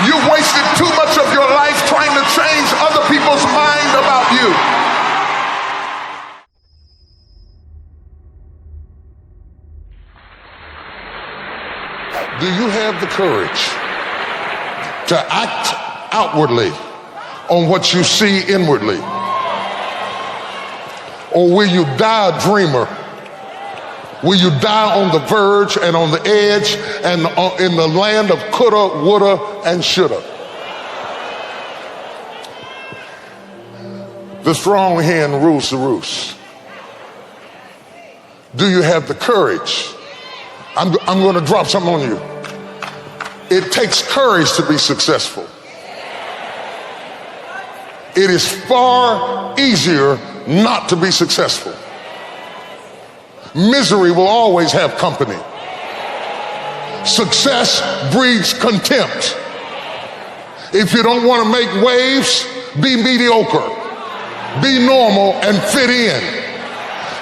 You wasted too much of your life trying to change other people's mind about you. Do you have the courage to act outwardly on what you see inwardly? Or will you die a dreamer? Will you die on the verge and on the edge and in the land of coulda, woulda, and shoulda? The strong hen rules the roost. Do you have the courage? I'm going to drop something on you. It takes courage to be successful. It is far easier not to be successful. Misery will always have company. Success breeds contempt. If you don't want to make waves, be mediocre. Be normal and fit in.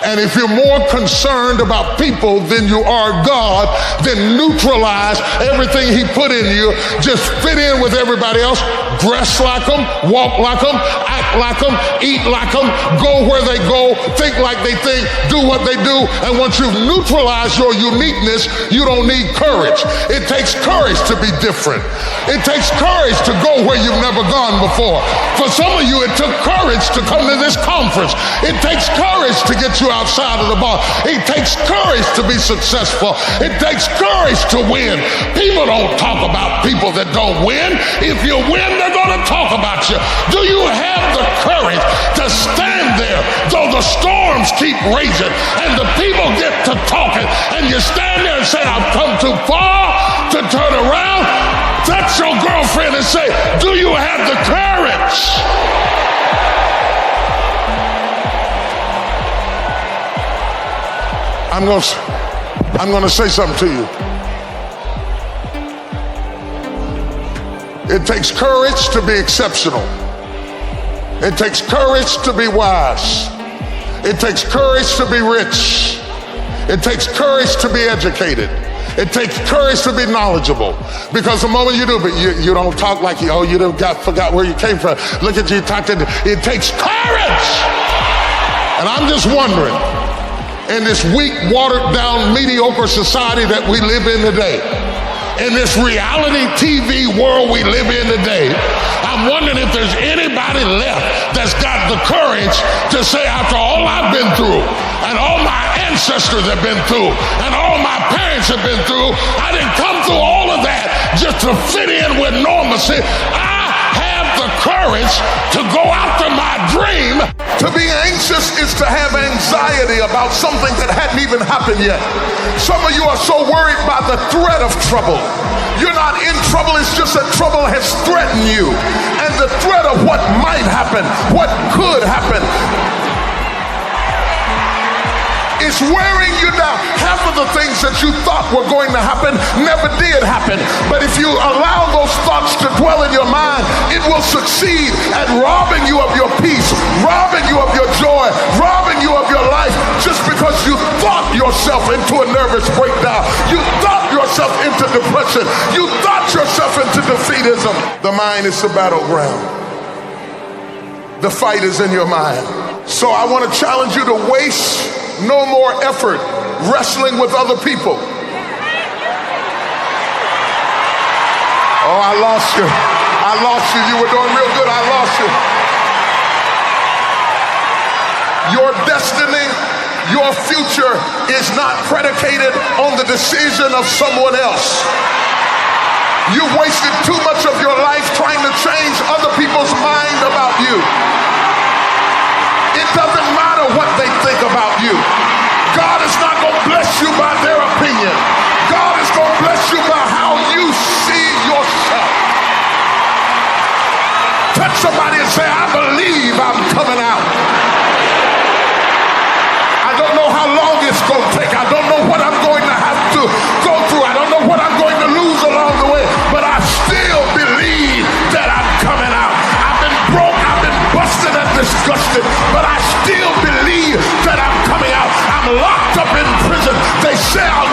And if you're more concerned about people than you are God, then neutralize everything he put in you. Just fit in with everybody else. Dress like them, walk like them, act like them, eat like them, go where they go, think like they think, do what they do. And once you've neutralized your uniqueness, you don't need courage. It takes courage to be different. It takes courage to go where you've never gone before. For some of you, it took courage to come to this conference. It takes courage to get you outside of the bar. It takes courage to be successful. It takes courage to win. People don't talk about people that don't win. If you win, they're going to talk about you. Do you have the courage to stand there though the storms keep raging and the people get to talking and you stand there and say, I've come too far to turn around? Touch your girlfriend and say, do you have the courage? I'm going to say something to you. It takes courage to be exceptional. It takes courage to be wise. It takes courage to be rich. It takes courage to be educated. It takes courage to be knowledgeable. Because the moment you do, but you don't talk like you forgot where you came from. Look at you talking. It takes courage. And I'm just wondering, in this weak, watered down, mediocre society that we live in today, in this reality TV world we live in today, I'm wondering if there's anybody left that's got the courage to say, after all I've been through and all my ancestors have been through and all my parents have been through, I didn't come through all of that just to fit in with normalcy. I have the courage to go after my dream. To be anxious is to have anxiety about something that hadn't even happened yet. Some of you are so worried by the threat of trouble. You're not in trouble, it's just that trouble has threatened you. And the threat of what might happen, what could happen, is wearing you down. Half of the things that you thought were going to happen never did happen. But if you allow those thoughts to dwell in your mind, it will succeed at robbing you of your peace, robbing you of your joy, robbing you of your life, just because you thought yourself into a nervous breakdown. You thought yourself into depression. You thought yourself into defeatism. The mind is the battleground. The fight is in your mind. So I want to challenge you to waste no more effort wrestling with other people. Oh, I lost you. I lost you. You were doing real good. I lost you. Your destiny, your future is not predicated on the decision of someone else. You wasted too much of your life trying to change other people's mind about you. It doesn't matter what they think about you. God is not going to bless you by their opinion. God is going to bless you by how you see yourself. Touch somebody and say, I believe I'm coming out. I don't know how long it's going to take. I don't know what I'm going to have to go through. I don't know what I'm going to lose along the way. But I still believe that I'm coming out. I've been broke. I've been busted and disgusted. But I still believe that I'm coming out. I'm locked up in prison. They say I'll